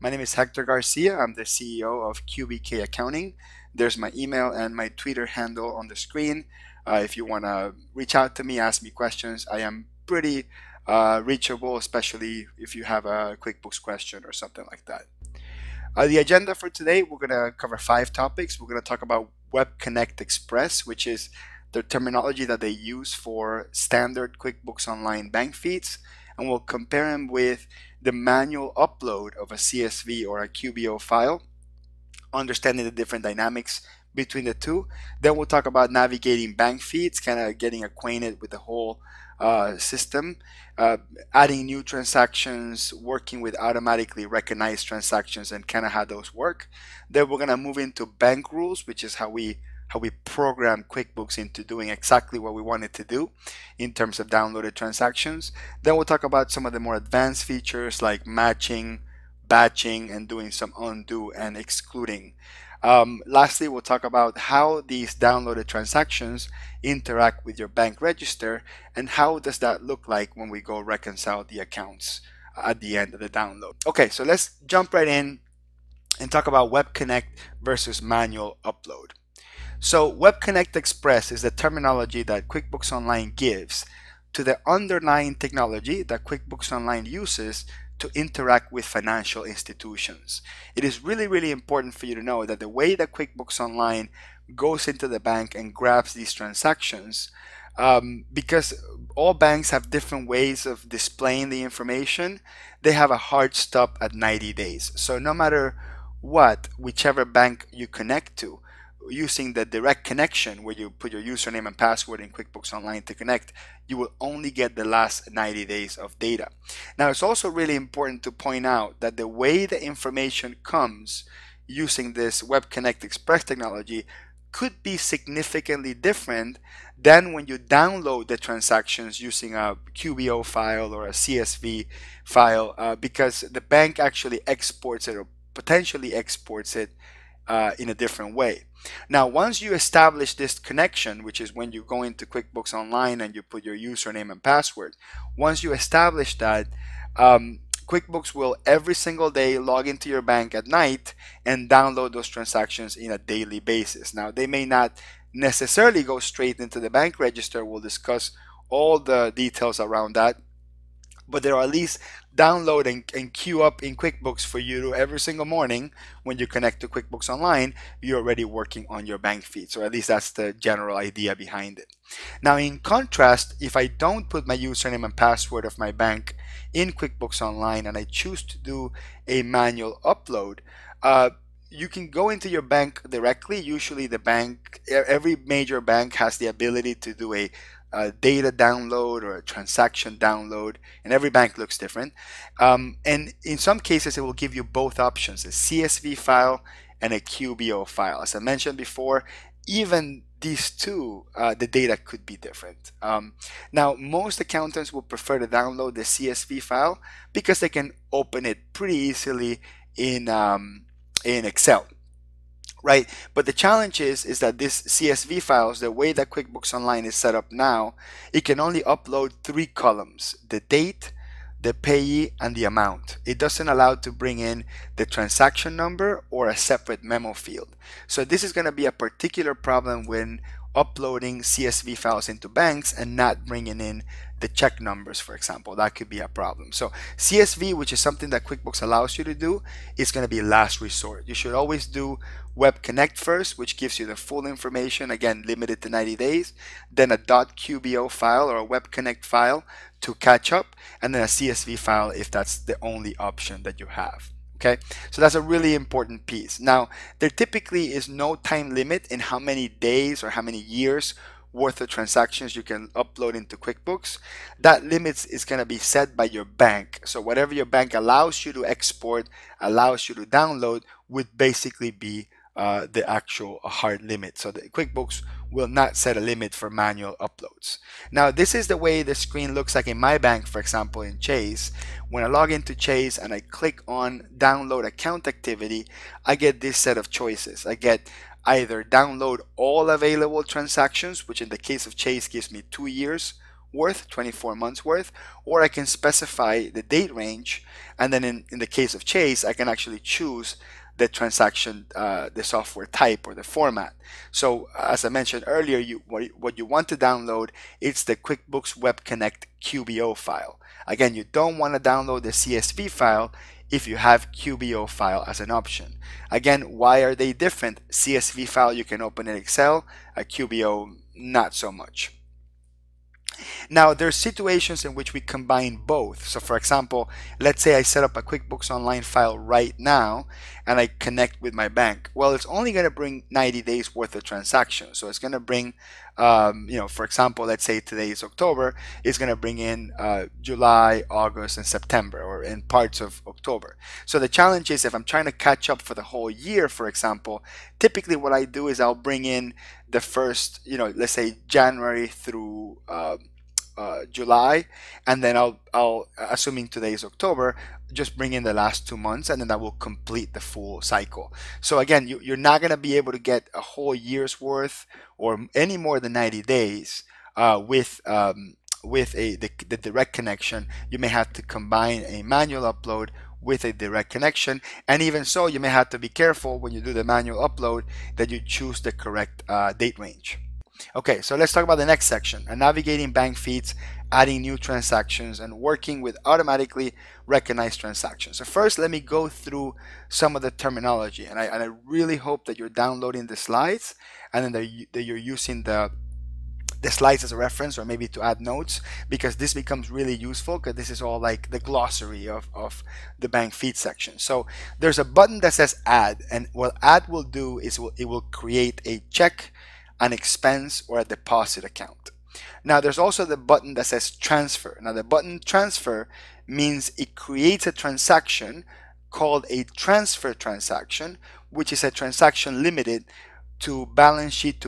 My name is Hector Garcia. I'm the CEO of QBK Accounting. There's my email and my Twitter handle on the screen. If you want to reach out to me, ask me questions, I am pretty reachable, especially if you have a QuickBooks question or something like that. The agenda for today, we're going to cover 5 topics. We're going to talk about WebConnect Express, which is the terminology that they use for standard QuickBooks Online bank feeds, and we'll compare them with the manual upload of a CSV or a QBO file, understanding the different dynamics between the two. Then we'll talk about navigating bank feeds, kind of getting acquainted with the whole system, adding new transactions, working with automatically recognized transactions, and kind of how those work. Then we're going to move into bank rules, which is how we program QuickBooks into doing exactly what we want it to do in terms of downloaded transactions. Then we'll talk about some of the more advanced features like matching, batching, and doing some undo and excluding. Lastly, we'll talk about how these downloaded transactions interact with your bank register and how does that look like when we go reconcile the accounts at the end of the download. Okay, so let's jump right in and talk about WebConnect versus manual upload. So WebConnect Express is the terminology that QuickBooks Online gives to the underlying technology that QuickBooks Online uses to interact with financial institutions. It is really, really important for you to know that the way that QuickBooks Online goes into the bank and grabs these transactions, because all banks have different ways of displaying the information, they have a hard stop at 90 days. So no matter what, whichever bank you connect to, using the direct connection where you put your username and password in QuickBooks Online to connect, you will only get the last 90 days of data. Now, it's also really important to point out that the way the information comes using this WebConnect Express technology could be significantly different than when you download the transactions using a QBO file or a CSV file, because the bank actually exports it or potentially exports it in a different way. Now, once you establish this connection, which is when you go into QuickBooks Online and you put your username and password, once you establish that, QuickBooks will every single day log into your bank at night and download those transactions in a daily basis. Now, they may not necessarily go straight into the bank register. We'll discuss all the details around that, but there are at least download and queue up in QuickBooks for you to every single morning when you connect to QuickBooks Online, you're already working on your bank feed. So at least that's the general idea behind it. Now, in contrast, if I don't put my username and password of my bank in QuickBooks Online and I choose to do a manual upload, you can go into your bank directly. Usually the bank, every major bank has the ability to do a data download or a transaction download, and every bank looks different. And in some cases, it will give you both options, a CSV file and a QBO file. As I mentioned before, even these two, the data could be different. Now, most accountants will prefer to download the CSV file because they can open it pretty easily in Excel. Right, but the challenge is that this CSV files, the way that QuickBooks Online is set up now, it can only upload 3 columns: the date, the payee, and the amount. It doesn't allow to bring in the transaction number or a separate memo field. So this is going to be a particular problem when uploading CSV files into banks and not bringing in the check numbers, for example. That could be a problem. So CSV, which is something that QuickBooks allows you to do, is going to be last resort. You should always do WebConnect first, which gives you the full information, again limited to 90 days, then a .qbo file or a WebConnect file to catch up, and then a CSV file if that's the only option that you have. Okay, so that's a really important piece. Now, there typically is no time limit in how many days or how many years worth of transactions you can upload into QuickBooks. That limit is going to be set by your bank. So whatever your bank allows you to export, allows you to download, would basically be the actual hard limit. So the QuickBooks will not set a limit for manual uploads. Now, this is the way the screen looks like in my bank, for example, in Chase. When I log into Chase and I click on download account activity, I get this set of choices. I get either download all available transactions, which in the case of Chase gives me 2 years worth, 24 months worth, or I can specify the date range, and then in the case of Chase, I can actually choose the transaction, the software type or the format. So as I mentioned earlier, what you want to download, it's the QuickBooks WebConnect QBO file. Again, you don't want to download the CSV file if you have QBO file as an option. Again, why are they different? CSV file you can open in Excel, a QBO not so much. Now, there's situations in which we combine both. So for example, let's say I set up a QuickBooks Online file right now and I connect with my bank. Well, it's only going to bring 90 days worth of transactions. So it's going to bring, for example, let's say today is October, it's going to bring in July, August, and September, or in parts of October. So the challenge is if I'm trying to catch up for the whole year, for example, typically what I do is I'll bring in the first, let's say January through July, and then I'll assuming today is October, just bring in the last 2 months, and then that will complete the full cycle. So again, you're not going to be able to get a whole year's worth or any more than 90 days with the direct connection. You may have to combine a manual upload with a direct connection, and even so, you may have to be careful when you do the manual upload that you choose the correct date range. Okay, so let's talk about the next section: navigating bank feeds, adding new transactions, and working with automatically recognized transactions. So first, let me go through some of the terminology, and I really hope that you're downloading the slides and then that you're using the slides as a reference, or maybe to add notes, because this becomes really useful, because this is all like the glossary of the bank feed section. So there's a button that says add, and what add will do is it will create a check, an expense, or a deposit account. Now there's also the button that says transfer. Now the button transfer means it creates a transaction called a transfer transaction, which is a transaction limited to balance sheet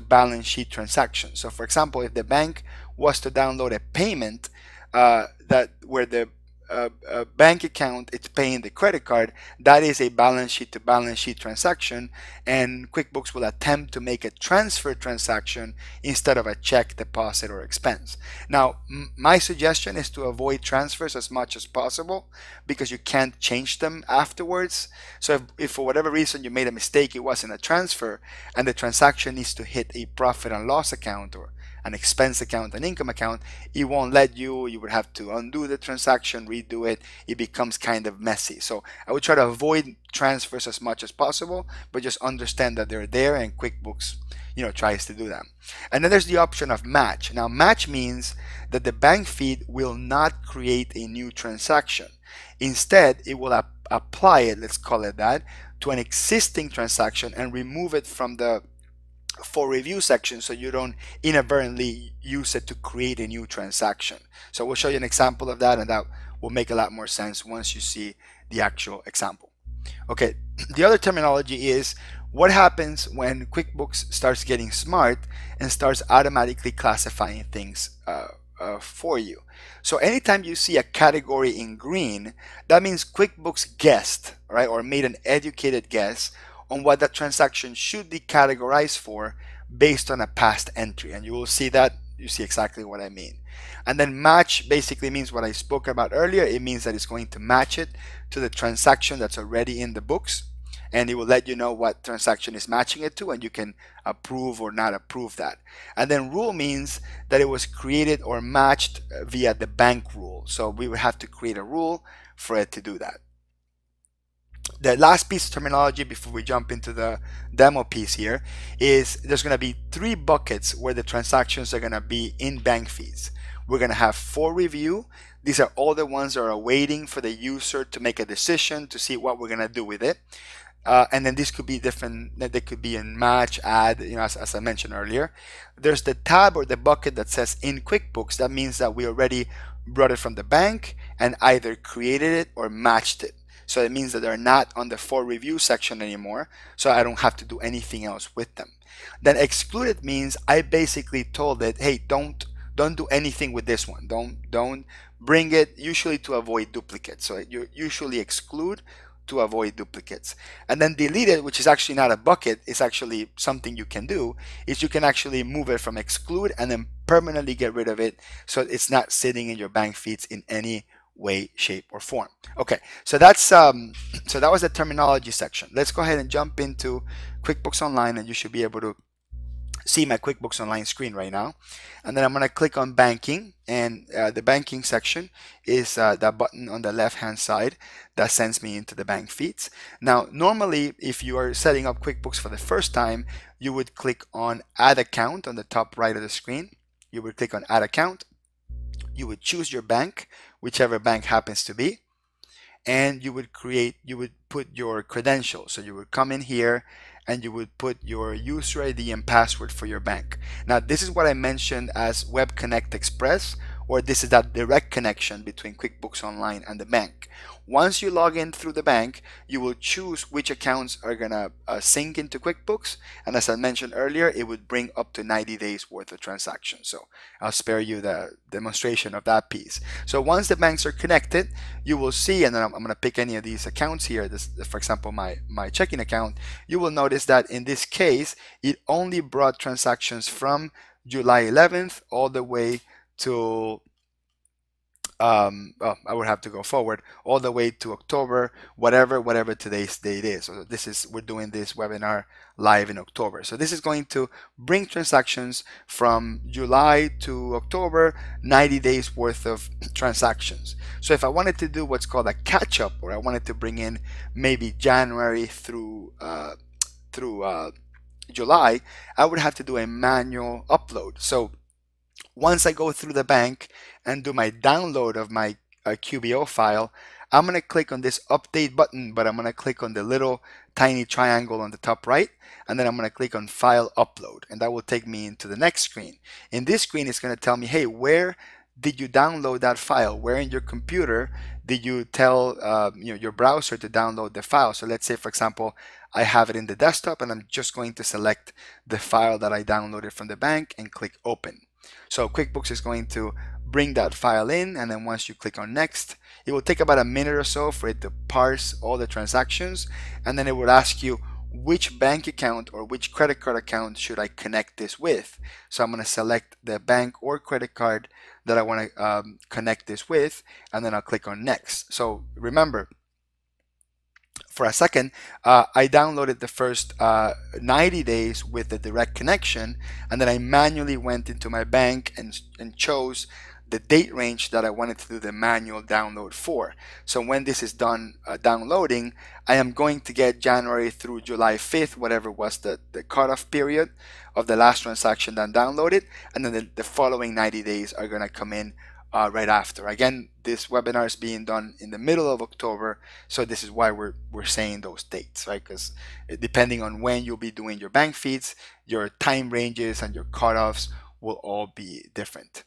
transactions. So for example, if the bank was to download a payment where the bank account it's paying the credit card, that is a balance sheet transaction, and QuickBooks will attempt to make a transfer transaction instead of a check, deposit, or expense. Now my suggestion is to avoid transfers as much as possible, because you can't change them afterwards. So if for whatever reason you made a mistake, it wasn't a transfer, and the transaction needs to hit a profit and loss account or an expense account, an income account, it won't let you. You would have to undo the transaction, redo it. It becomes kind of messy. So I would try to avoid transfers as much as possible, but just understand that they're there, and QuickBooks tries to do that. And then there's the option of match. Now match means that the bank feed will not create a new transaction. Instead, it will apply it, let's call it that, to an existing transaction and remove it from the for review section, so you don't inadvertently use it to create a new transaction. So we'll show you an example of that, and that will make a lot more sense once you see the actual example. Okay, the other terminology is what happens when QuickBooks starts getting smart and starts automatically classifying things for you. So anytime you see a category in green, that means QuickBooks guessed, right, or made an educated guess on what that transaction should be categorized for based on a past entry. And you will see that, you see exactly what I mean. And then match basically means what I spoke about earlier. It means that it's going to match it to the transaction that's already in the books, and it will let you know what transaction is matching it to, and you can approve or not approve that. And then rule means that it was created or matched via the bank rule. So we would have to create a rule for it to do that. The last piece of terminology before we jump into the demo piece here is there's going to be 3 buckets where the transactions are going to be in bank feeds. We're going to have for review. These are all the ones that are waiting for the user to make a decision to see what we're going to do with it. And then this could be different. They could be in match, add, as I mentioned earlier. There's the tab or the bucket that says in QuickBooks. That means that we already brought it from the bank and either created it or matched it. So it means that they're not on the for review section anymore, so I don't have to do anything else with them. Then excluded means I basically told it, hey, don't do anything with this one. Don't bring it, usually to avoid duplicates. So you usually exclude to avoid duplicates. And then delete it, which is actually not a bucket, it's actually something you can do, is you can actually move it from exclude and then permanently get rid of it so it's not sitting in your bank feeds in any way, shape, or form. Okay, so that's so that was the terminology section. Let's go ahead and jump into QuickBooks Online, and you should be able to see my QuickBooks Online screen right now. And then I'm going to click on banking, and the banking section is that button on the left hand side that sends me into the bank feeds. Now normally if you are setting up QuickBooks for the first time, you would click on add account on the top right of the screen. You would click on add account, you would choose your bank, whichever bank happens to be, and you would put your credentials. So you would come in here and you would put your user ID and password for your bank. Now this is what I mentioned as WebConnect Express, or this is that direct connection between QuickBooks Online and the bank. Once you log in through the bank, you will choose which accounts are gonna sync into QuickBooks, and as I mentioned earlier, it would bring up to 90 days worth of transactions. So I'll spare you the demonstration of that piece. So once the banks are connected, you will see, and then I'm gonna pick any of these accounts here, this, for example, my checking account. You will notice that in this case, it only brought transactions from July 11th all the way to I would have to go forward all the way to October, whatever today's date is. So we're doing this webinar live in October. So this is going to bring transactions from July to October, 90 days worth of transactions. So if I wanted to do what's called a catch up, or I wanted to bring in maybe January through July, I would have to do a manual upload. So once I go through the bank and do my download of my QBO file, I'm going to click on this update button, but I'm going to click on the little tiny triangle on the top right, and then I'm going to click on file upload, and that will take me into the next screen. In this screen, it's going to tell me, hey, where did you download that file? Where in your computer did you tell your browser to download the file? So let's say, for example, I have it in the desktop, and I'm just going to select the file that I downloaded from the bank and click open. So QuickBooks is going to bring that file in, and then once you click on next, it will take about a minute or so for it to parse all the transactions, and then it will ask you which bank account or which credit card account should I connect this with. So I'm going to select the bank or credit card that I want to connect this with, and then I'll click on next. So remember, for a second, I downloaded the first 90 days with the direct connection, and then I manually went into my bank and chose the date range that I wanted to do the manual download for. So when this is done downloading, I am going to get January through July 5th, whatever was the cutoff period of the last transaction that downloaded, and then the following 90 days are going to come in right after. Again, this webinar is being done in the middle of October, so this is why we're saying those dates, right? Because depending on when you'll be doing your bank feeds, your time ranges and your cutoffs will all be different.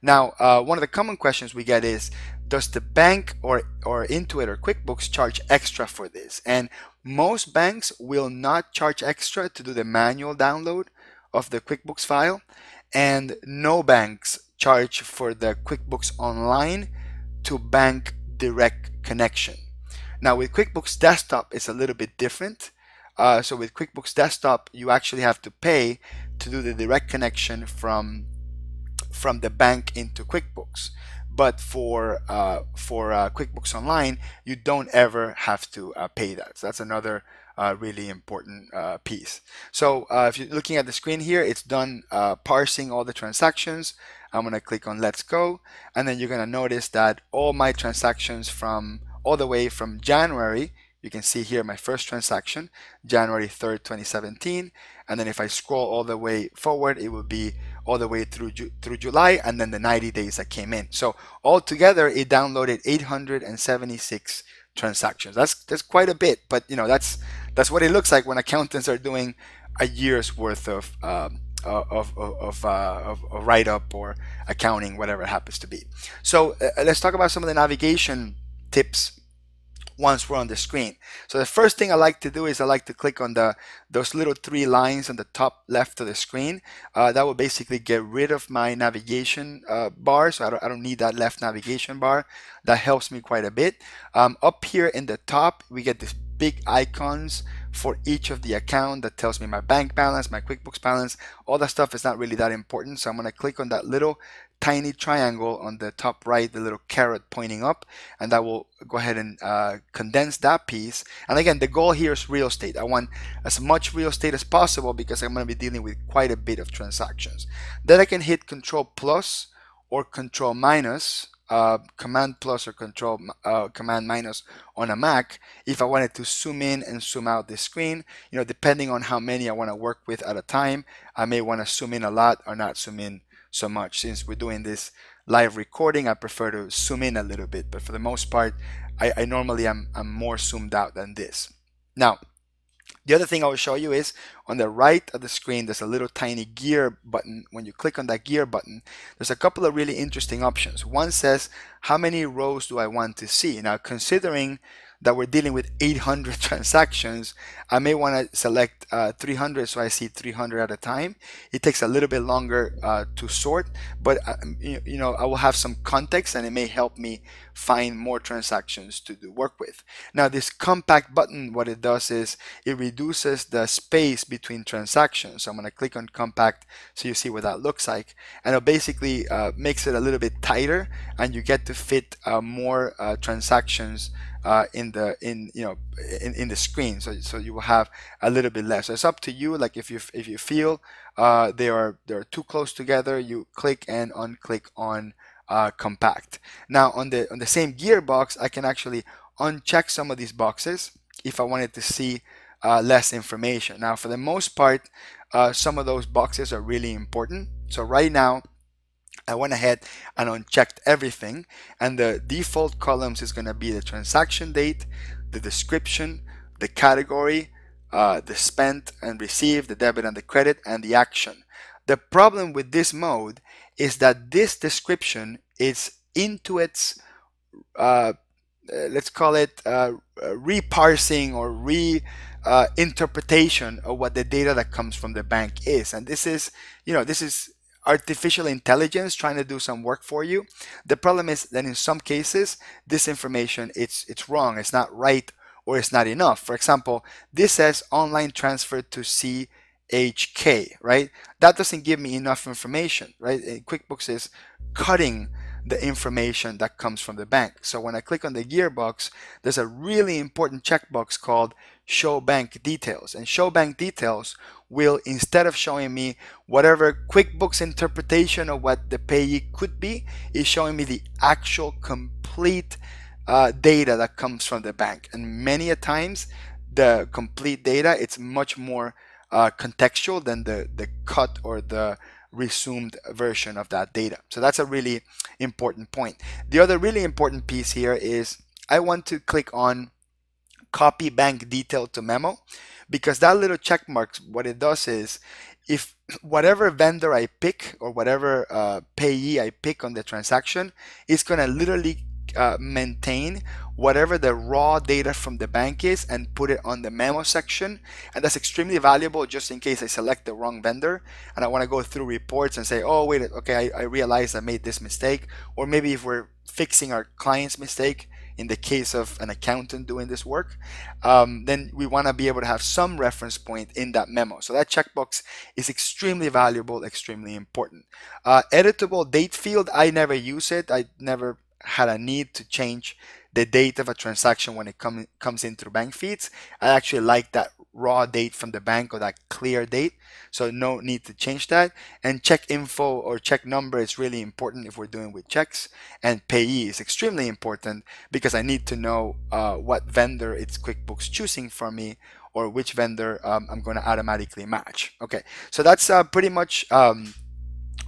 Now, one of the common questions we get is, does the bank or Intuit or QuickBooks charge extra for this? And most banks will not charge extra to do the manual download of the QuickBooks file, and no banks charge for the QuickBooks Online to bank direct connection. Now with QuickBooks Desktop, it's a little bit different. So with QuickBooks Desktop, you actually have to pay to do the direct connection from the bank into QuickBooks. But for QuickBooks Online, you don't ever have to pay that. So that's another really important piece. So if you're looking at the screen here, it's done parsing all the transactions. I'm going to click on Let's Go, and then you're going to notice that all my transactions from all the way from January, you can see here my first transaction, January 3rd, 2017, and then if I scroll all the way forward, it will be all the way through July, and then the 90 days that came in. So altogether, it downloaded 876 transactions. That's quite a bit, but you know, that's what it looks like when accountants are doing a year's worth of write-up or accounting, whatever it happens to be. So let's talk about some of the navigation tips once we're on the screen. So the first thing I like to do is I like to click on those little 3 lines on the top left of the screen. That will basically get rid of my navigation bar, so I don't need that left navigation bar. That helps me quite a bit. Up here in the top, we get these big icons for each of the account that tells me my bank balance, my QuickBooks balance. All that stuff is not really that important, so I'm going to click on that little tiny triangle on the top right, the little carrot pointing up, and that will go ahead and condense that piece. And again, the goal here is real estate. I want as much real estate as possible because I'm going to be dealing with quite a bit of transactions. Then I can hit Control plus or Control minus, Command plus or Command minus on a Mac if I wanted to zoom in and zoom out the screen. You know, depending on how many I want to work with at a time, I may want to zoom in a lot or not zoom in so much. Since we're doing this live recording, I prefer to zoom in a little bit, but for the most part, I normally I'm more zoomed out than this. Now, the other thing I will show you is on the right of the screen, there's a little tiny gear button. When you click on that gear button, there's a couple of really interesting options. One says, how many rows do I want to see? Now, considering that we're dealing with 800 transactions, I may want to select 300 so I see 300 at a time. It takes a little bit longer to sort, but you know, I will have some context and it may help me find more transactions to do work with. Now, this compact button, what it does is it reduces the space between transactions. So I'm going to click on compact so you see what that looks like, and it basically makes it a little bit tighter, and you get to fit more transactions in the screen, so you will have a little bit less. So it's up to you. Like if you feel they are too close together, you click and unclick on compact. Now on the same gearbox, I can actually uncheck some of these boxes if I wanted to see less information. Now for the most part, some of those boxes are really important. So right now, I went ahead and unchecked everything, and the default columns is going to be the transaction date, the description, the category, the spent and received, the debit and the credit, and the action. The problem with this mode is that this description is into its let's call it reparsing or reinterpretation of what the data that comes from the bank is. And this is, this is artificial intelligence trying to do some work for you. The problem is that in some cases, this information, it's wrong, it's not right, or it's not enough. For example, this says online transfer to CHK, right? That doesn't give me enough information, right? QuickBooks is cutting the information that comes from the bank. So when I click on the gearbox, there's a really important checkbox called Show Bank Details. And Show Bank Details will, instead of showing me whatever QuickBooks interpretation of what the payee could be, is showing me the actual complete data that comes from the bank. And many a times, the complete data, it's much more contextual than the cut or the resumed version of that data. So that's a really important point. The other really important piece here is I want to click on Copy Bank Detail to Memo, because that little check mark, what it does is, if whatever vendor I pick or whatever payee I pick on the transaction is going to literally maintain whatever the raw data from the bank is and put it on the memo section. And that's extremely valuable just in case I select the wrong vendor and I want to go through reports and say, oh wait, okay, I realized I made this mistake. Or maybe if we're fixing our client's mistake in the case of an accountant doing this work, then we want to be able to have some reference point in that memo. So that checkbox is extremely valuable, extremely important. Editable date field, I never use it. I never had a need to change the date of a transaction when it comes in through bank feeds. I actually like that raw date from the bank, or that clear date, so no need to change that. And check info or check number is really important if we're doing with checks, and payee is extremely important because I need to know what vendor it's QuickBooks choosing for me, or which vendor I'm going to automatically match. Okay, so that's pretty much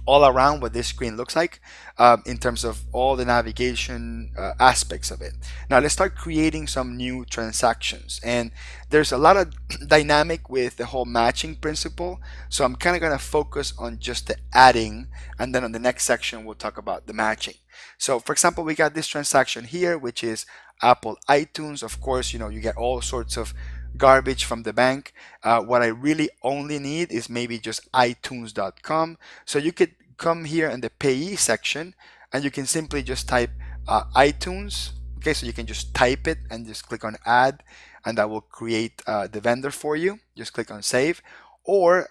all around what this screen looks like in terms of all the navigation aspects of it. Now let's start creating some new transactions, and there's a lot of dynamic with the whole matching principle, so I'm kind of going to focus on just the adding, and then on the next section we'll talk about the matching. So for example, we got this transaction here, which is Apple iTunes. Of course, you get all sorts of garbage from the bank. What I really only need is maybe just itunes.com. So you could come here in the payee section and you can simply just type iTunes. Okay, so you can just type it and just click on add, and that will create the vendor for you. Just click on save. Or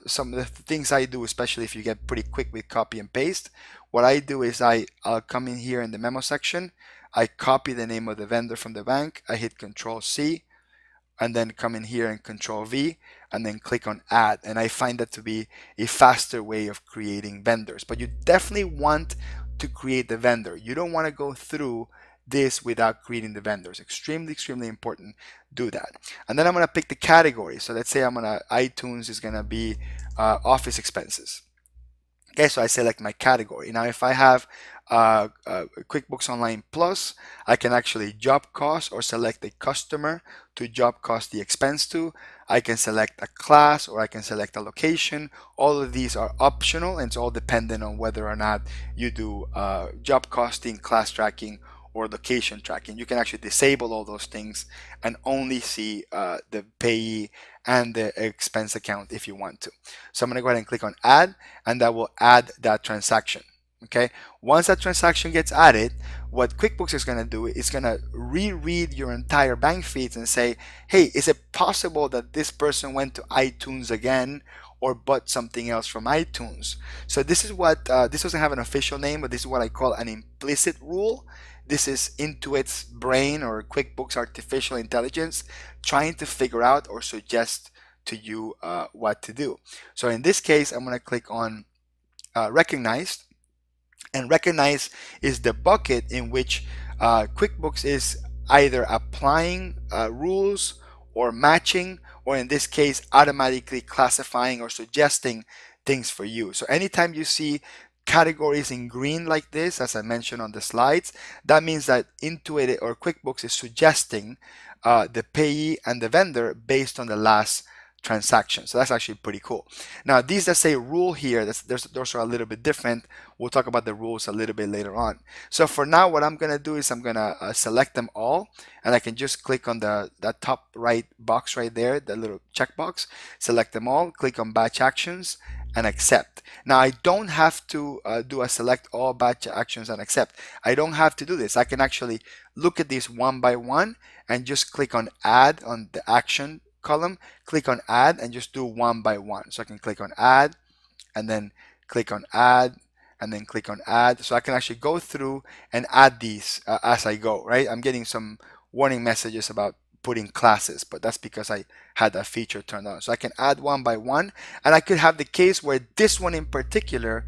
some of the things I do, especially if you get pretty quick with copy and paste, what I do is I'll come in here in the memo section, I copy the name of the vendor from the bank, I hit Control C, and then come in here and Control V, and then click on add. And I find that to be a faster way of creating vendors. But you definitely want to create the vendor. You don't want to go through this without creating the vendors. Extremely important. Do that. And then I'm going to pick the category. So let's say iTunes is going to be office expenses. Okay, so I select my category. Now, if I have QuickBooks Online Plus, I can actually job cost or select a customer to job cost the expense to. I can select a class or I can select a location. All of these are optional, and it's all dependent on whether or not you do job costing, class tracking, or location tracking. You can actually disable all those things and only see the payee and the expense account if you want to. So I'm going to go ahead and click on add, and that will add that transaction. Okay, once that transaction gets added, what QuickBooks is going to do is going to reread your entire bank feeds and say, hey, is it possible that this person went to iTunes again or bought something else from iTunes? So this is what this doesn't have an official name, but this is what I call an implicit rule. This is Intuit's brain, or QuickBooks artificial intelligence, trying to figure out or suggest to you what to do. So in this case, I'm going to click on recognized, and recognize is the bucket in which QuickBooks is either applying rules or matching, or in this case automatically classifying or suggesting things for you. So anytime you see categories in green like this, as I mentioned on the slides, that means that Intuit or QuickBooks is suggesting the payee and the vendor based on the last transaction. So that's actually pretty cool. Now these that say rule here, those are a little bit different. We'll talk about the rules a little bit later on. So for now, what I'm gonna do is I'm gonna select them all, and I can just click on that top right box right there, the little checkbox, select them all, click on batch actions and accept. Now I don't have to do a select all batch actions and accept. I don't have to do this. I can actually look at these one by one and just click on add on the action column, click on add, and just do one by one. So I can click on add and then click on add and then click on add. So I can actually go through and add these as I go, right? I'm getting some warning messages about putting classes, but that's because I had that feature turned on. So I can add one by one, and I could have the case where this one in particular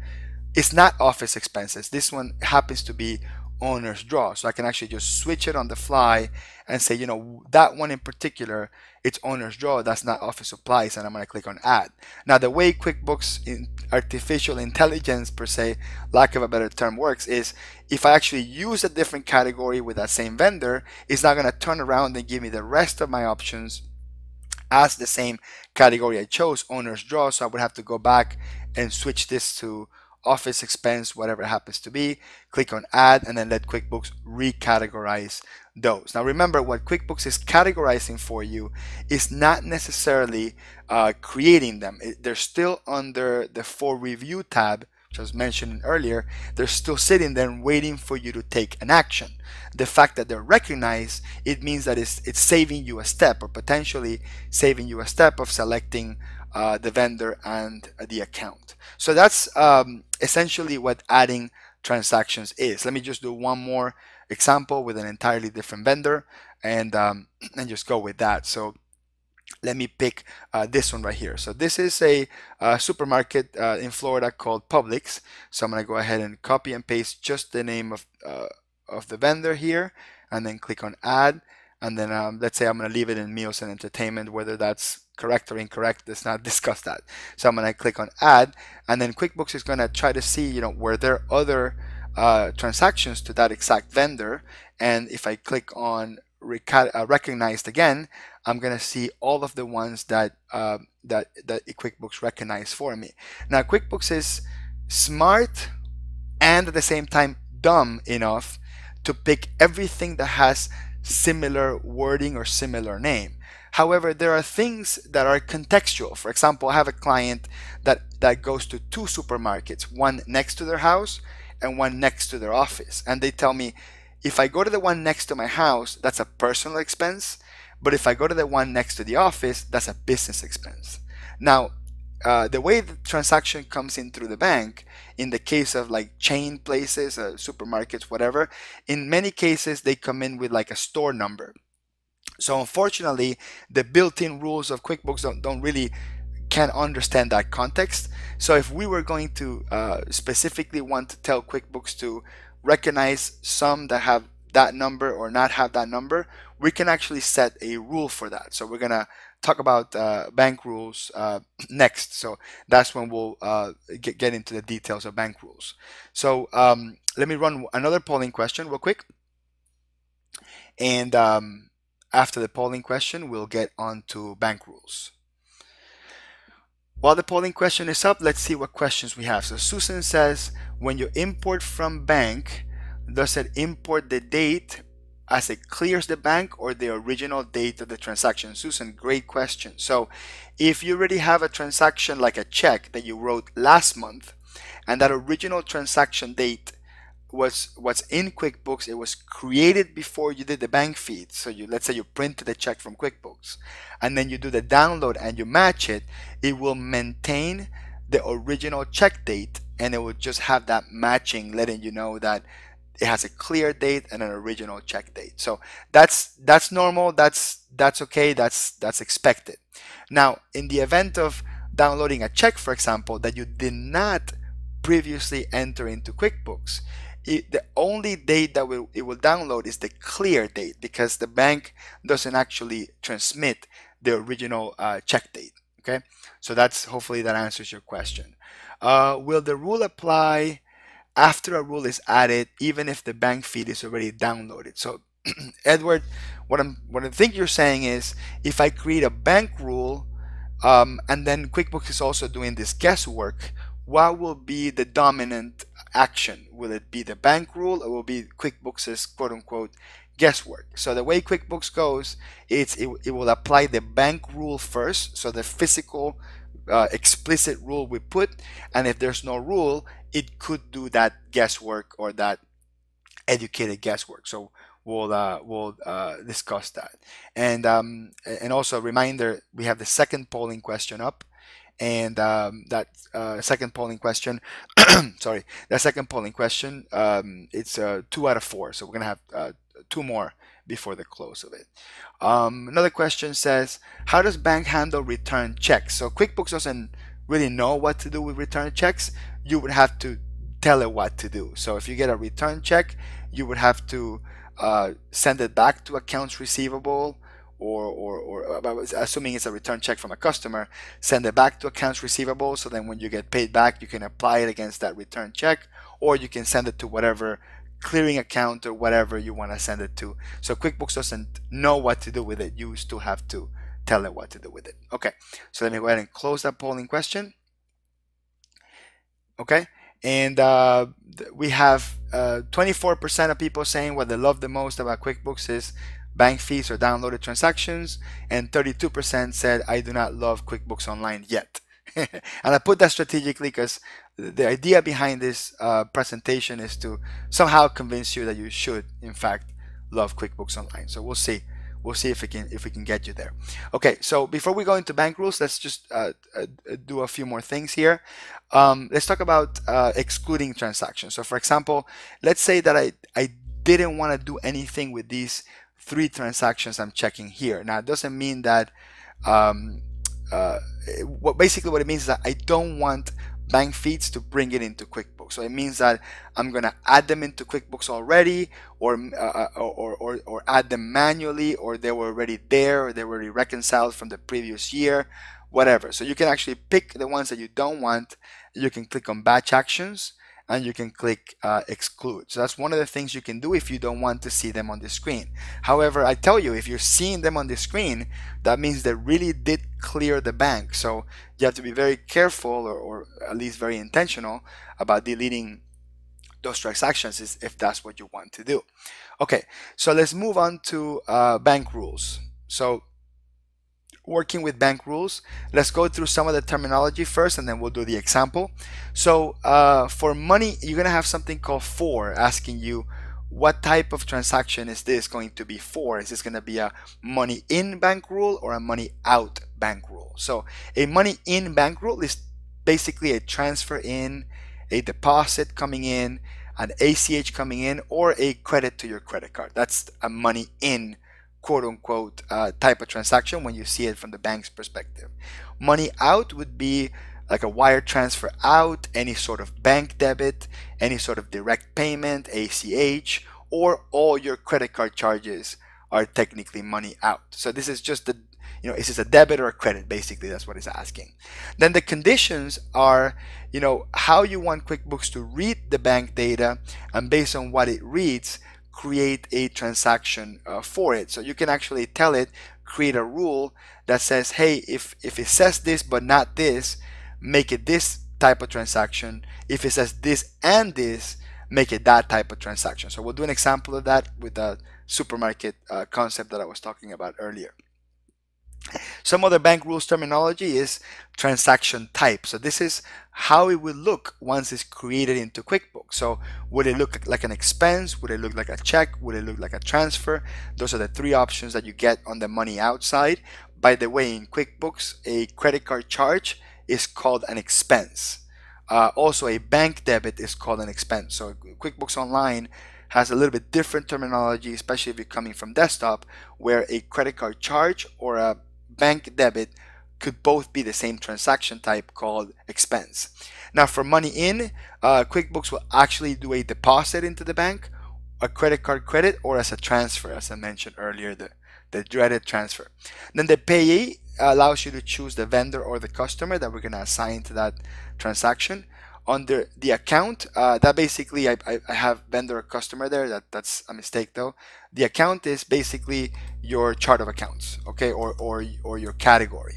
is not office expenses. This one happens to be owner's draw. So I can actually just switch it on the fly and say, that one in particular, it's owner's draw, that's not office supplies, and I'm going to click on add. Now the way QuickBooks in artificial intelligence, per se, lack of a better term, works is if I actually use a different category with that same vendor, it's not going to turn around and give me the rest of my options as the same category I chose, owner's draw. So I would have to go back and switch this to office expense, whatever it happens to be, click on add, and then let QuickBooks recategorize those. Now remember, what QuickBooks is categorizing for you is not necessarily creating them. They're still under the for review tab, which I was mentioning earlier. They're still sitting there and waiting for you to take an action. The fact that they're recognized, it means that it's saving you a step, or potentially saving you a step of selecting the vendor and the account. So that's essentially what adding transactions is. Let me just do one more example with an entirely different vendor, and just go with that. So let me pick this one right here. So this is a supermarket in Florida called Publix. So I'm going to go ahead and copy and paste just the name of the vendor here, and then click on add. And then let's say I'm going to leave it in meals and entertainment. Whether that's correct or incorrect, let's not discuss that. So I'm going to click on add, and then QuickBooks is going to try to see, were there other transactions to that exact vendor. And if I click on recognized again, I'm going to see all of the ones that QuickBooks recognized for me. Now QuickBooks is smart and at the same time dumb enough to pick everything that has similar wording or similar name. However, there are things that are contextual. For example, I have a client that goes to two supermarkets, one next to their house and one next to their office. And they tell me, if I go to the one next to my house, that's a personal expense. But if I go to the one next to the office, that's a business expense. Now, the way the transaction comes in through the bank, in the case of like chain places, supermarkets, whatever, in many cases they come in with like a store number. So unfortunately, the built-in rules of QuickBooks don't really can't understand that context. So if we were going to specifically want to tell QuickBooks to recognize some that have that number or not have that number, we can actually set a rule for that. So we're gonna talk about bank rules next. So that's when we'll get into the details of bank rules. So let me run another polling question real quick. And after the polling question, we'll get on to bank rules. While the polling question is up, let's see what questions we have. So Susan says, when you import from bank, does it import the date as it clears the bank or the original date of the transaction? Susan, great question. So if you already have a transaction like a check that you wrote last month, and that original transaction date was what's in QuickBooks, it was created before you did the bank feed. So let's say you printed the check from QuickBooks and then you do the download and you match it, it will maintain the original check date and it will just have that matching, letting you know that it has a clear date and an original check date. So that's normal, that's okay, that's expected. Now, in the event of downloading a check, for example, that you did not previously enter into QuickBooks, the only date that it will download is the clear date, because the bank doesn't actually transmit the original check date. Okay, so that's, hopefully that answers your question. Will the rule apply after a rule is added, even if the bank feed is already downloaded? So Edward, what I think you're saying is, if I create a bank rule and then QuickBooks is also doing this guesswork, what will be the dominant action? Will it be the bank rule or will it be QuickBooks's quote-unquote guesswork? So the way QuickBooks goes, it will apply the bank rule first, so the physical explicit rule we put, and if there's no rule, it could do that guesswork or that educated guesswork. So we'll discuss that. And also a reminder, we have the second polling question up. And that second polling question, sorry, that second polling question, it's 2 out of 4. So we're going to have 2 more before the close of it. Another question says, how does bank handle return checks? So QuickBooks doesn't really know what to do with return checks. You would have to tell it what to do. So if you get a return check, you would have to send it back to accounts receivable, or assuming it's a return check from a customer, send it back to accounts receivable, so then when you get paid back, you can apply it against that return check, or you can send it to whatever clearing account or whatever you want to send it to. So QuickBooks doesn't know what to do with it. You still have to tell it what to do with it. Okay, so let me go ahead and close that polling question. Okay, and we have 24% of people saying what they love the most about QuickBooks is bank fees or downloaded transactions, and 32% said, I do not love QuickBooks Online yet. And I put that strategically because the idea behind this presentation is to somehow convince you that you should, in fact, love QuickBooks Online. So we'll see if we can get you there. Okay, so before we go into bank rules, let's just do a few more things here. Let's talk about excluding transactions. So for example, let's say that I didn't want to do anything with these 3 transactions I'm checking here. Now, it doesn't mean that basically what it means is that I don't want bank feeds to bring it into QuickBooks. So it means that I'm going to add them into QuickBooks already, or add them manually, or they were already there, or they were already reconciled from the previous year, whatever. So you can actually pick the ones that you don't want. You can click on batch actions, and you can click exclude. So that's one of the things you can do if you don't want to see them on the screen. However, I tell you, if you're seeing them on the screen, that means they really did clear the bank. So you have to be very careful, or at least very intentional about deleting those transactions is if that's what you want to do. Okay, so let's move on to bank rules. So working with bank rules, let's go through some of the terminology first and then we'll do the example. So for money, you're going to have something called for, asking you what type of transaction is this going to be for. Is this going to be a money in bank rule or a money out bank rule? So a money in bank rule is basically a transfer in, a deposit coming in, an ACH coming in, or a credit to your credit card. That's a money in, quote unquote, type of transaction when you see it from the bank's perspective. Money out would be like a wire transfer out, any sort of bank debit, any sort of direct payment, ACH, or all your credit card charges are technically money out. So this is just the, is this a debit or a credit? Basically, that's what it's asking. Then the conditions are, how you want QuickBooks to read the bank data, and based on what it reads, create a transaction for it. So you can actually tell it, create a rule that says, hey, if it says this but not this, make it this type of transaction. If it says this and this, make it that type of transaction. So we'll do an example of that with the supermarket concept that I was talking about earlier. Some other bank rules terminology is transaction type. So this is how it will look once it's created into QuickBooks. So would it look like an expense? Would it look like a check? Would it look like a transfer? Those are the three options that you get on the money outside. By the way, in QuickBooks, a credit card charge is called an expense. Also, a bank debit is called an expense. So QuickBooks Online has a little bit different terminology, especially if you're coming from desktop, where a credit card charge or a bank debit could both be the same transaction type called expense. Now for money in, QuickBooks will actually do a deposit into the bank, a credit card credit, or as a transfer, as I mentioned earlier, the dreaded transfer. Then the payee allows you to choose the vendor or the customer that we're going to assign to that transaction. Under the account, that basically I have vendor or customer there. That's a mistake though. The account is basically your chart of accounts, okay, or your category,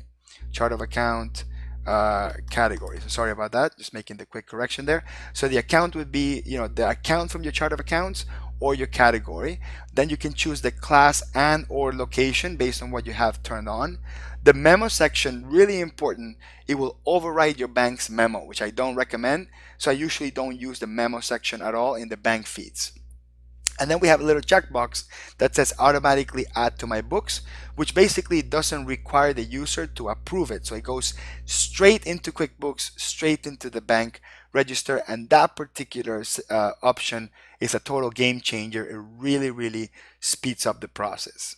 chart of account category. So sorry about that. Just making the quick correction there. So the account would be the account from your chart of accounts or your category. Then you can choose the class and or location based on what you have turned on. The memo section, really important, it will override your bank's memo, which I don't recommend. So I usually don't use the memo section at all in the bank feeds. And then we have a little checkbox that says automatically add to my books, which basically doesn't require the user to approve it. So it goes straight into QuickBooks, straight into the bank register, and that particular option is a total game changer. It really, really speeds up the process.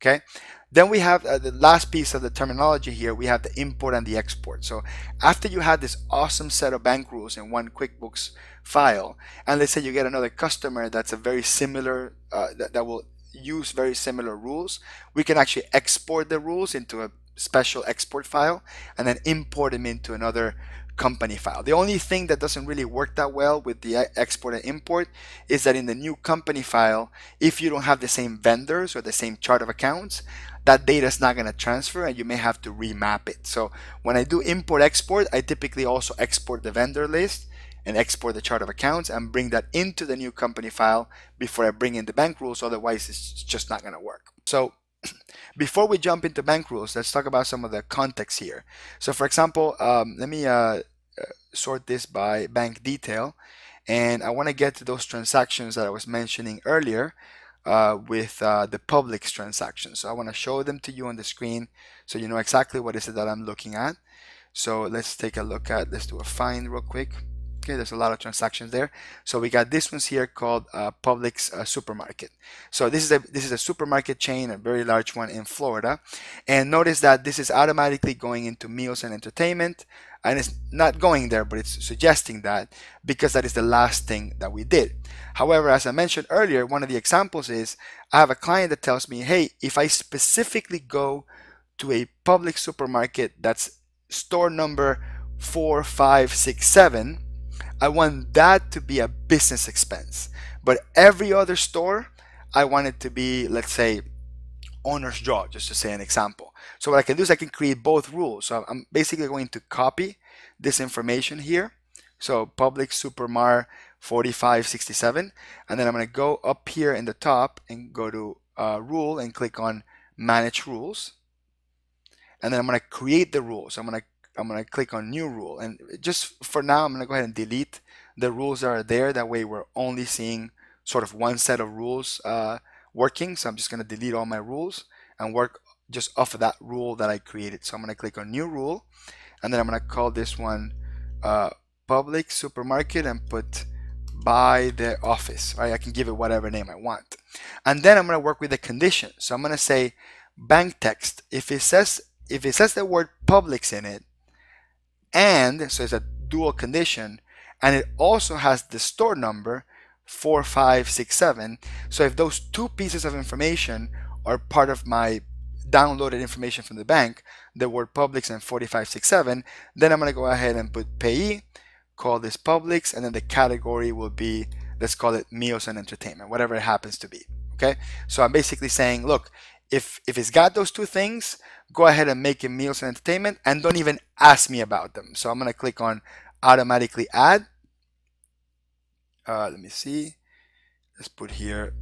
Okay. Then we have the last piece of the terminology here. We have the import and the export. So after you have this awesome set of bank rules in one QuickBooks file, and let's say you get another customer that's a very similar, that will use very similar rules, we can actually export the rules into a special export file and then import them into another company file. The only thing that doesn't really work that well with the export and import is that in the new company file, if you don't have the same vendors or the same chart of accounts, that data is not going to transfer and you may have to remap it. So when I do import export, I typically also export the vendor list and export the chart of accounts and bring that into the new company file before I bring in the bank rules. Otherwise it's just not going to work. So before we jump into bank rules, let's talk about some of the context here. So for example, let me sort this by bank detail, and I want to get to those transactions that I was mentioning earlier with the Publix transactions. So I want to show them to you on the screen so you know exactly what is it that I'm looking at. So let's take a look at, let's do a find real quick. Okay, there's a lot of transactions there. So we got this one's here called Publix supermarket. So this is a supermarket chain, a very large one in Florida. And notice that this is automatically going into meals and entertainment, and it's not going there, but it's suggesting that because that is the last thing that we did. However, as I mentioned earlier, one of the examples is I have a client that tells me, hey, if I specifically go to a Publix supermarket that's store number 4567, I want that to be a business expense. But every other store, I want it to be, let's say, owner's draw, just to say an example. So what I can do is I can create both rules. So I'm basically going to copy this information here. So Publix Supermar 4567, and then I'm going to go up here in the top and go to rule and click on manage rules, and then I'm going to create the rule. So I'm going to click on new rule, and just for now I'm going to go ahead and delete the rules that are there. That way we're only seeing sort of one set of rules working. So I'm just going to delete all my rules and work just off of that rule that I created. So I'm going to click on new rule, and then I'm going to call this one public supermarket and put by the office, right? I can give it whatever name I want. And then I'm going to work with the condition. So I'm going to say bank text. If it says the word Publix in it, and so it's a dual condition, and it also has the store number 4567. So if those two pieces of information are part of my downloaded information from the bank, the word Publix and 4567, then I'm going to go ahead and put payee, call this Publix, and then the category will be, let's call it meals and entertainment, whatever it happens to be. Okay, so I'm basically saying, look, if it's got those two things, go ahead and make it meals and entertainment, and don't even ask me about them. So I'm going to click on automatically add. Let me see. Let's put here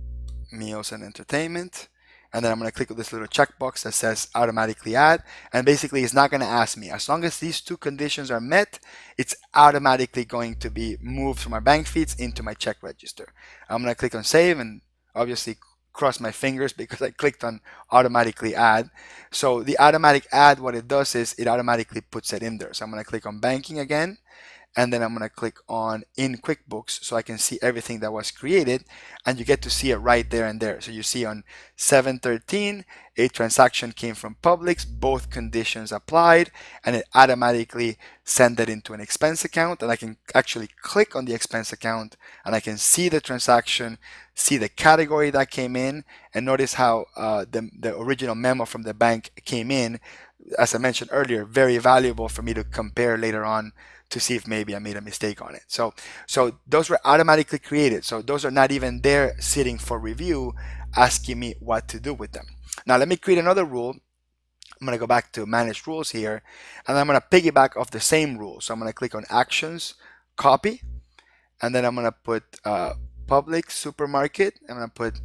meals and entertainment. And then I'm going to click on this little checkbox that says automatically add. And basically it's not going to ask me. As long as these two conditions are met, it's automatically going to be moved from my bank feeds into my check register. I'm going to click on save and obviously cross my fingers because I clicked on automatically add. So the automatic add, what it does is it automatically puts it in there. So I'm going to click on banking again. And then I'm going to click on in QuickBooks so I can see everything that was created, and you get to see it right there and there. So you see on 7/13 a transaction came from Publix, both conditions applied, and it automatically sent it into an expense account, and I can actually click on the expense account and I can see the transaction, see the category that came in, and notice how the original memo from the bank came in. As I mentioned earlier, very valuable for me to compare later on to see if maybe I made a mistake on it. So those were automatically created. So those are not even there sitting for review, asking me what to do with them. Now let me create another rule. I'm going to go back to manage rules here, and I'm going to piggyback off the same rule. So I'm going to click on actions, copy, and then I'm going to put public supermarket. I'm going to put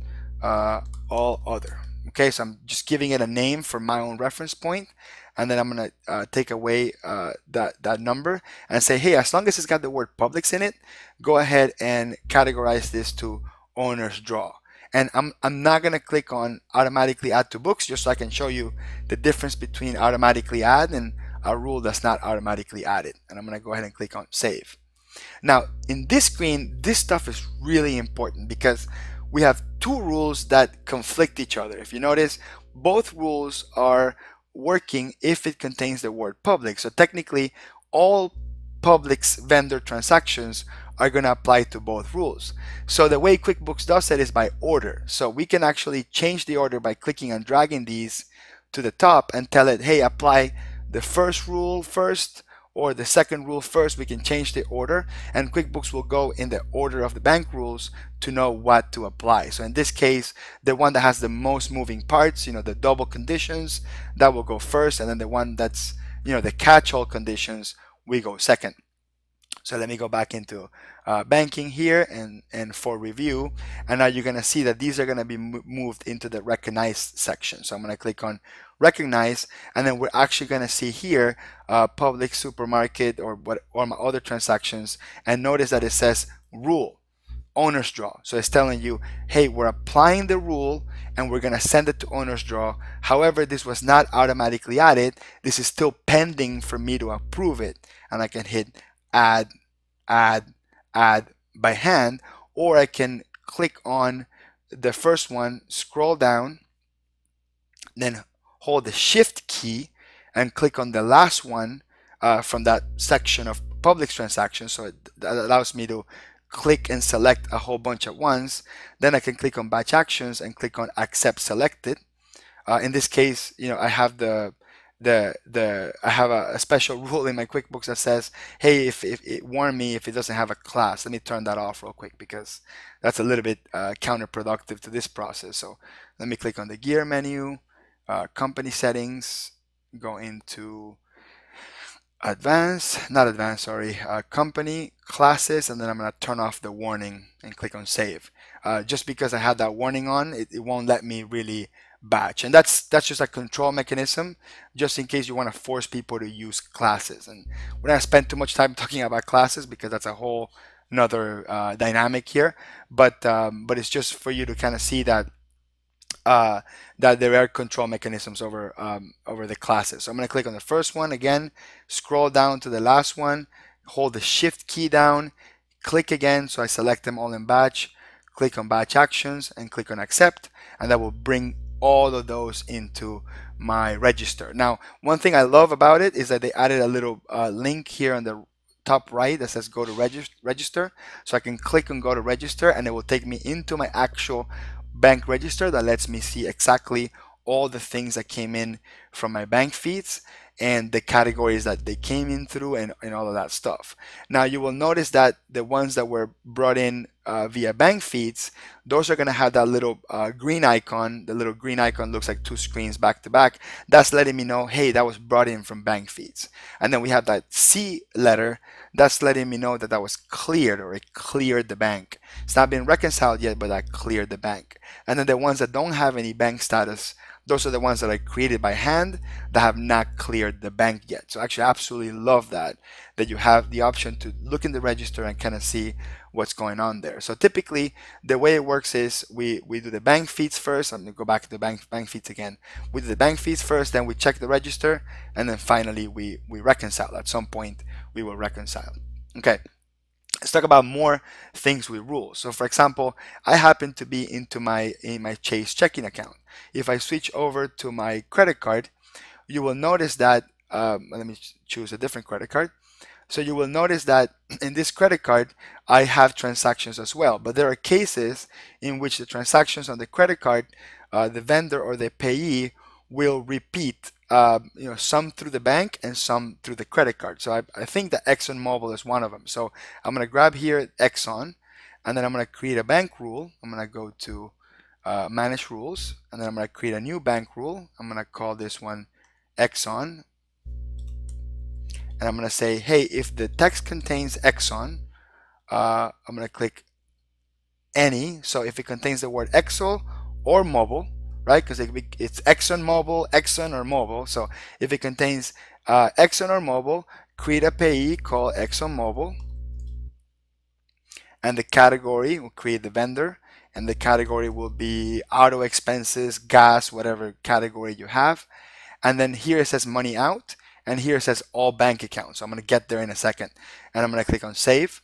all other. Okay, so I'm just giving it a name for my own reference point, and then I'm going to take away that number and say, hey, as long as it's got the word Publix in it, go ahead and categorize this to owner's draw. And I'm not going to click on automatically add to books, just so I can show you the difference between automatically add and a rule that's not automatically added. And I'm going to go ahead and click on save. Now in this screen, this stuff is really important because we have two rules that conflict each other. If you notice, both rules are working if it contains the word public. So technically, all Publix vendor transactions are going to apply to both rules. So the way QuickBooks does it is by order. So we can actually change the order by clicking and dragging these to the top and tell it, hey, apply the first rule first or the second rule first. We can change the order, and QuickBooks will go in the order of the bank rules to know what to apply. So in this case, the one that has the most moving parts, the double conditions, that will go first, and then the one that's, the catch-all conditions, we go second. So let me go back into banking here and for review, and now you're going to see that these are going to be moved into the recognized section. So I'm going to click on recognize, and then we're actually going to see here public supermarket or my other transactions, and notice that it says rule owner's draw. So it's telling you, hey, we're applying the rule and we're going to send it to owner's draw. However, this was not automatically added. This is still pending for me to approve it, and I can hit add by hand, or I can click on the first one, scroll down, then hold the shift key and click on the last one from that section of Publix transactions. So that allows me to click and select a whole bunch at once. Then I can click on batch actions and click on accept selected. In this case, I have I have a special rule in my QuickBooks that says, hey, if it warn me if it doesn't have a class. Let me turn that off real quick because that's a little bit counterproductive to this process. So let me click on the gear menu, company settings, go into company, classes, and then I'm going to turn off the warning and click on save. Just because I had that warning on, it won't let me really batch. And that's just a control mechanism, just in case you want to force people to use classes. And we're not going to spend too much time talking about classes because that's a whole another dynamic here. But it's just for you to kind of see that that there are control mechanisms over the classes. So I'm going to click on the first one again, scroll down to the last one, hold the shift key down, click again, so I select them all in batch, click on batch actions and click on accept, and that will bring all of those into my register. Now, one thing I love about it is that they added a little link here on the top right that says go to register, so I can click on go to register and it will take me into my actual bank register that lets me see exactly all the things that came in from my bank feeds and the categories that they came in through and all of that stuff. Now you will notice that the ones that were brought in via bank feeds, those are going to have that little green icon. The little green icon looks like two screens back to back. That's letting me know, hey, that was brought in from bank feeds. And then we have that C letter. That's letting me know that that was cleared, or it cleared the bank. It's not been reconciled yet, but that cleared the bank. And then the ones that don't have any bank status, those are the ones that I created by hand that have not cleared the bank yet. So actually, I absolutely love that you have the option to look in the register and kind of see what's going on there. So typically, the way it works is we do the bank feeds first. I'm going to go back to the bank feeds again. We do the bank feeds first, then we check the register, and then finally we reconcile. At some point, we will reconcile. Okay. Let's talk about more things with rules. So for example, I happen to be in my Chase checking account. If I switch over to my credit card, you will notice that, let me choose a different credit card. So you will notice that in this credit card, I have transactions as well. But there are cases in which the transactions on the credit card, the vendor or the payee will repeat, some through the bank and some through the credit card. So I think that ExxonMobil is one of them. So I'm going to grab here Exxon, and then I'm going to create a bank rule. I'm going to go to manage rules, and then I'm going to create a new bank rule. I'm going to call this one Exxon, and I'm going to say, hey, if the text contains Exxon, I'm going to click any. So if it contains the word Exxon or mobile, right? Because it's Exxon Mobil, Exxon or mobile. So if it contains Exxon or mobile, create a payee called Exxon Mobil, and the category will create the vendor, and the category will be auto expenses, gas, whatever category you have. And then here it says money out, and here it says all bank accounts. So I'm going to get there in a second, and I'm going to click on save,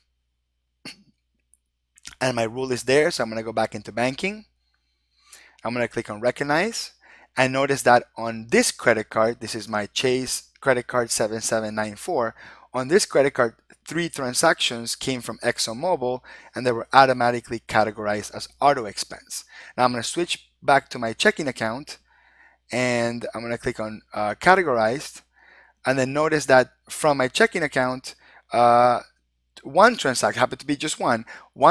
and my rule is there. So I'm going to go back into banking. I'm going to click on recognize, and notice that on this credit card, this is my Chase credit card 7794. On this credit card, 3 transactions came from ExxonMobil, and they were automatically categorized as auto expense. Now I'm going to switch back to my checking account, and I'm going to click on categorized, and then notice that from my checking account, one transaction, happened to be just one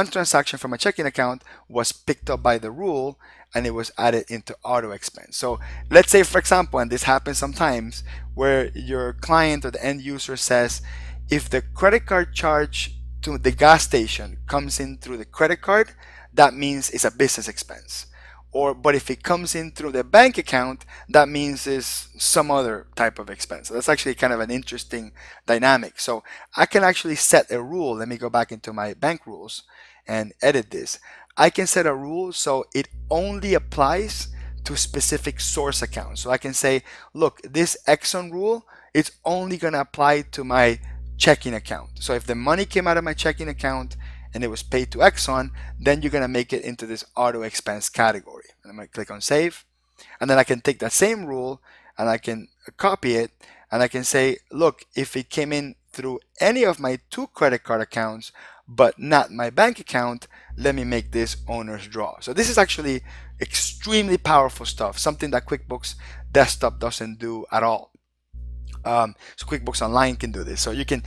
transaction from a checking account was picked up by the rule, and it was added into auto expense. So let's say, for example, and this happens sometimes, where your client or the end user says, if the credit card charge to the gas station comes in through the credit card, that means it's a business expense. But if it comes in through the bank account, that means it's some other type of expense. So that's actually kind of an interesting dynamic. So I can actually set a rule. Let me go back into my bank rules and edit this. I can set a rule so it only applies to specific source accounts. So I can say, look, this Exxon rule, it's only going to apply to my checking account. So if the money came out of my checking account and it was paid to Exxon, then you're going to make it into this auto expense category. And I'm going to click on save. And then I can take that same rule and I can copy it, and I can say, look, if it came in through any of my 2 credit card accounts, but not my bank account, let me make this owner's draw. So this is actually extremely powerful stuff, something that QuickBooks Desktop doesn't do at all. So QuickBooks Online can do this. So you can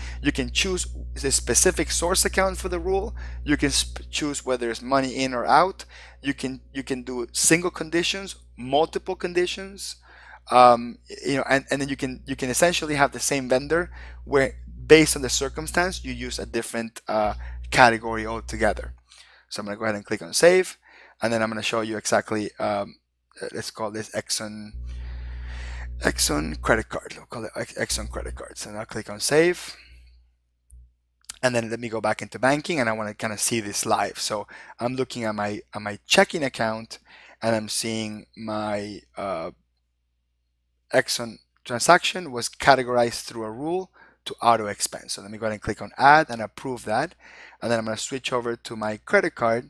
choose the specific source account for the rule. You can choose whether it's money in or out. You can do single conditions, multiple conditions. And then you can essentially have the same vendor where based on the circumstance you use a different category altogether. So I'm going to go ahead and click on save, and then I'm going to show you exactly, let's call this Exxon credit card. We'll call it Exxon credit cards, and I'll click on save. And then let me go back into banking, and I want to kind of see this live. So I'm looking at my checking account, and I'm seeing my Exxon transaction was categorized through a rule to auto expense. So let me go ahead and click on add and approve that. And then I'm going to switch over to my credit card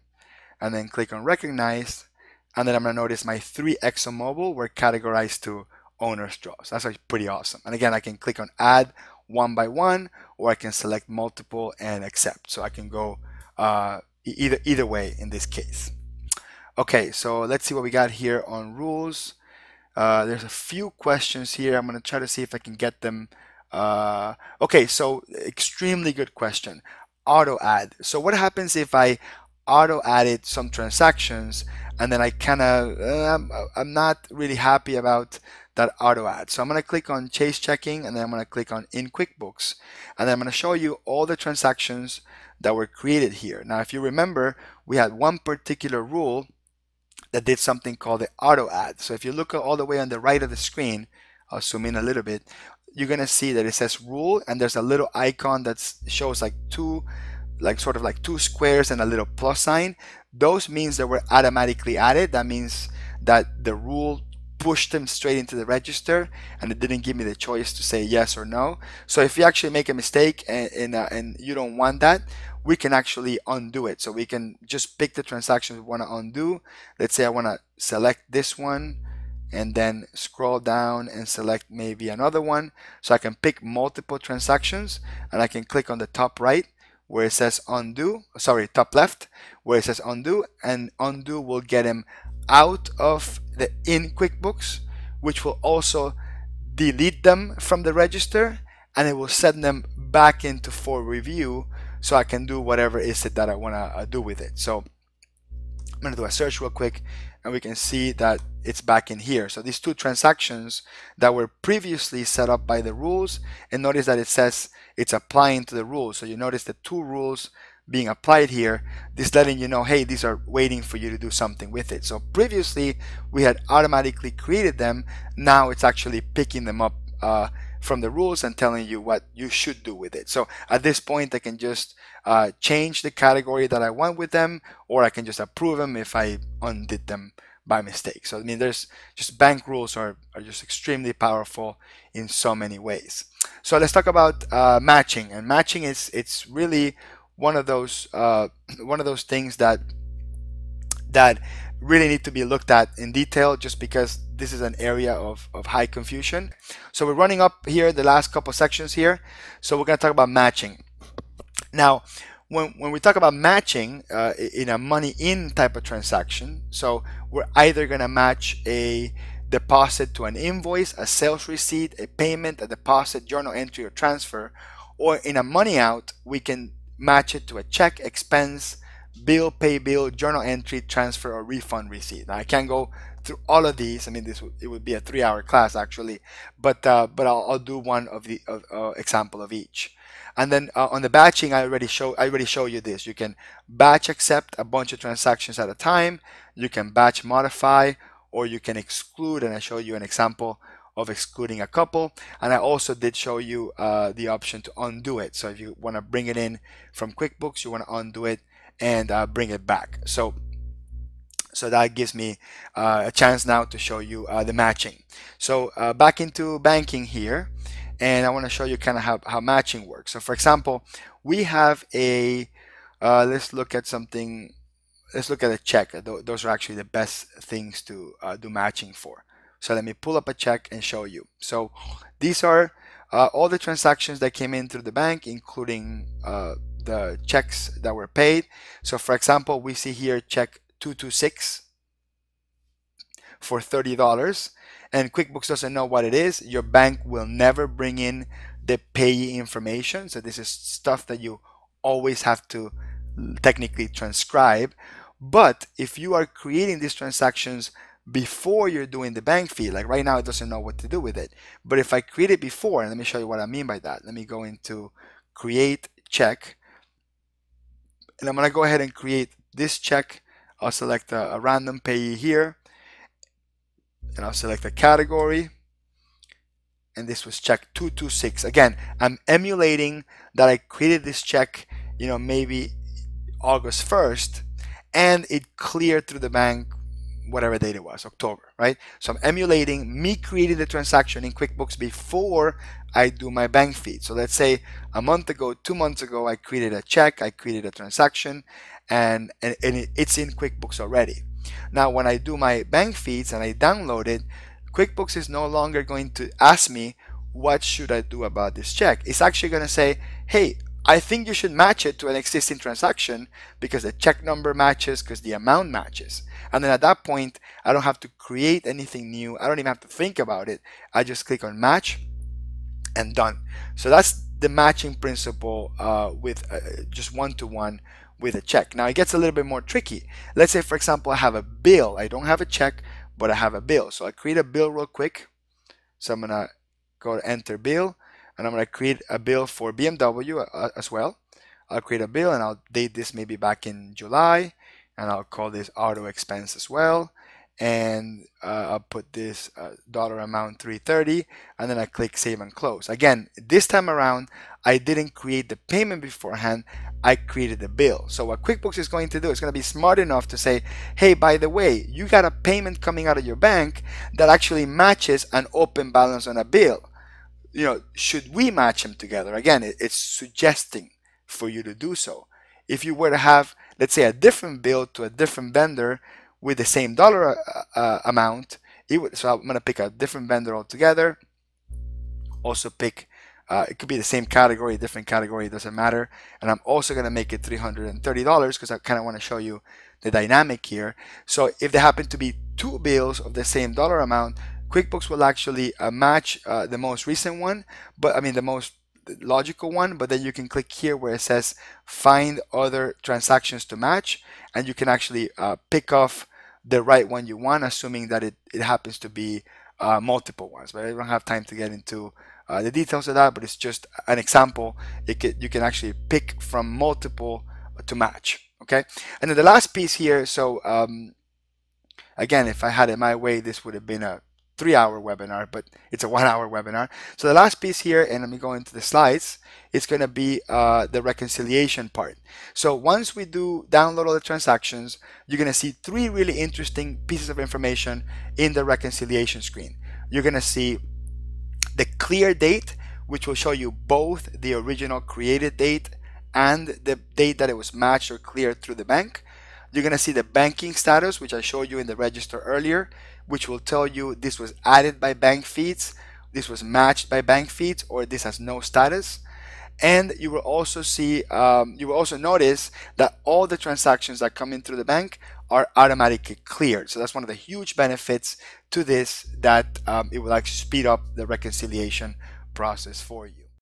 and then click on recognize. And then I'm going to notice my 3 ExxonMobil were categorized to owner's draws. That's actually pretty awesome. And again, I can click on add one by one, or I can select multiple and accept. So I can go either way in this case. Okay, so let's see what we got here on rules. There's a few questions here. I'm going to try to see if I can get them. Okay, so extremely good question. Auto add. So what happens if I auto added some transactions and then I kind of, I'm not really happy about that auto add. So I'm going to click on Chase Checking, and then I'm going to click on In QuickBooks, and then I'm going to show you all the transactions that were created here. Now, if you remember, we had one particular rule that did something called the auto add. So if you look all the way on the right of the screen, I'll zoom in a little bit, you're going to see that it says rule, and there's a little icon that shows like sort of like two squares and a little plus sign. Those means that were automatically added. That means that the rule pushed them straight into the register, and it didn't give me the choice to say yes or no. So if you actually make a mistake and you don't want that, we can actually undo it. So we can just pick the transactions we want to undo. Let's say I want to select this one and then scroll down and select maybe another one. So I can pick multiple transactions, and I can click on the top right where it says undo, sorry, top left where it says undo, and undo will get him out of the In QuickBooks, which will also delete them from the register, and it will send them back into for review so I can do whatever is it that I want to do with it. So I'm going to do a search real quick, and we can see that it's back in here. So these 2 transactions that were previously set up by the rules, and notice that it says it's applying to the rules. So you notice the 2 rules being applied here, this letting you know, hey, these are waiting for you to do something with it. So previously we had automatically created them. Now it's actually picking them up from the rules and telling you what you should do with it. So at this point I can just change the category that I want with them, or I can just approve them if I undid them by mistake. So I mean, there's just bank rules are just extremely powerful in so many ways. So let's talk about matching. And matching it's really one of those things that really need to be looked at in detail, just because this is an area of high confusion. So we're running up here the last couple sections here. So we're going to talk about matching. Now, when we talk about matching in a money in type of transaction, so we're either going to match a deposit to an invoice, a sales receipt, a payment, a deposit, journal entry, or transfer, or in a money out, we can match it to a check, expense, bill, pay bill, journal entry, transfer, or refund receipt. Now I can't go through all of these. I mean, it would be a 3-hour class actually, but I'll do one of the example of each. And then on the batching, I already show you this. You can batch accept a bunch of transactions at a time. You can batch modify, or you can exclude, and I show you an example of excluding a couple. And I also did show you the option to undo it. So if you want to bring it in from QuickBooks, you want to undo it and bring it back. So that gives me a chance now to show you the matching. So back into banking here, and I want to show you kind of how matching works. So for example, we have a let's look at something. Let's look at a check. Those are actually the best things to do matching for. So let me pull up a check and show you. So these are all the transactions that came in through the bank, including the checks that were paid. So for example, we see here check 226 for $30, and QuickBooks doesn't know what it is. Your bank will never bring in the payee information. So this is stuff that you always have to technically transcribe. But if you are creating these transactions before you're doing the bank feed. Like right now, it doesn't know what to do with it. But if I create it before, and let me show you what I mean by that. Let me go into create check, and I'm going to go ahead and create this check. I'll select a random payee here, and I'll select a category. And this was check 226. Again, I'm emulating that I created this check, maybe August 1st, and it cleared through the bank whatever date it was, October, right? So I'm emulating me creating the transaction in QuickBooks before I do my bank feed. So let's say a month ago, 2 months ago, I created a check, I created a transaction, and it's in QuickBooks already. Now, when I do my bank feeds and I download it, QuickBooks is no longer going to ask me, what should I do about this check? It's actually going to say, hey, I think you should match it to an existing transaction because the check number matches, because the amount matches. And then at that point, I don't have to create anything new. I don't even have to think about it. I just click on match and done. So that's the matching principle with just one-to-one with a check. Now it gets a little bit more tricky. Let's say, for example, I have a bill. I don't have a check, but I have a bill. So I create a bill real quick. So I'm going to go to enter bill, and I'm going to create a bill for BMW as well. I'll create a bill and I'll date this maybe back in July, and I'll call this auto expense as well. And I'll put this dollar amount 330, and then I click save and close. Again, this time around, I didn't create the payment beforehand. I created the bill. So what QuickBooks is going to do is going to be smart enough to say, hey, by the way, you got a payment coming out of your bank that actually matches an open balance on a bill. Should we match them together? Again, it's suggesting for you to do so. If you were to have, let's say, a different bill to a different vendor with the same dollar amount, so I'm going to pick a different vendor altogether. Also pick, it could be the same category, different category, it doesn't matter. And I'm also going to make it $330 because I kind of want to show you the dynamic here. So if there happen to be two bills of the same dollar amount, QuickBooks will actually match the most recent one, the most logical one, but then you can click here where it says find other transactions to match, and you can actually pick off the right one you want, assuming that it happens to be multiple ones. But I don't have time to get into the details of that, but it's just an example. You can actually pick from multiple to match. Okay, and then the last piece here, so again, if I had it my way, this would have been a 3-hour webinar, but it's a 1-hour webinar. So the last piece here, and let me go into the slides, it's going to be the reconciliation part. So once we do download all the transactions, you're going to see 3 really interesting pieces of information in the reconciliation screen. You're going to see the clear date, which will show you both the original created date and the date that it was matched or cleared through the bank. You're going to see the banking status, which I showed you in the register earlier, which will tell you this was added by bank feeds, this was matched by bank feeds, or this has no status. And you will also see, you will also notice that all the transactions that come in through the bank are automatically cleared. So that's one of the huge benefits to this, that it will actually speed up the reconciliation process for you.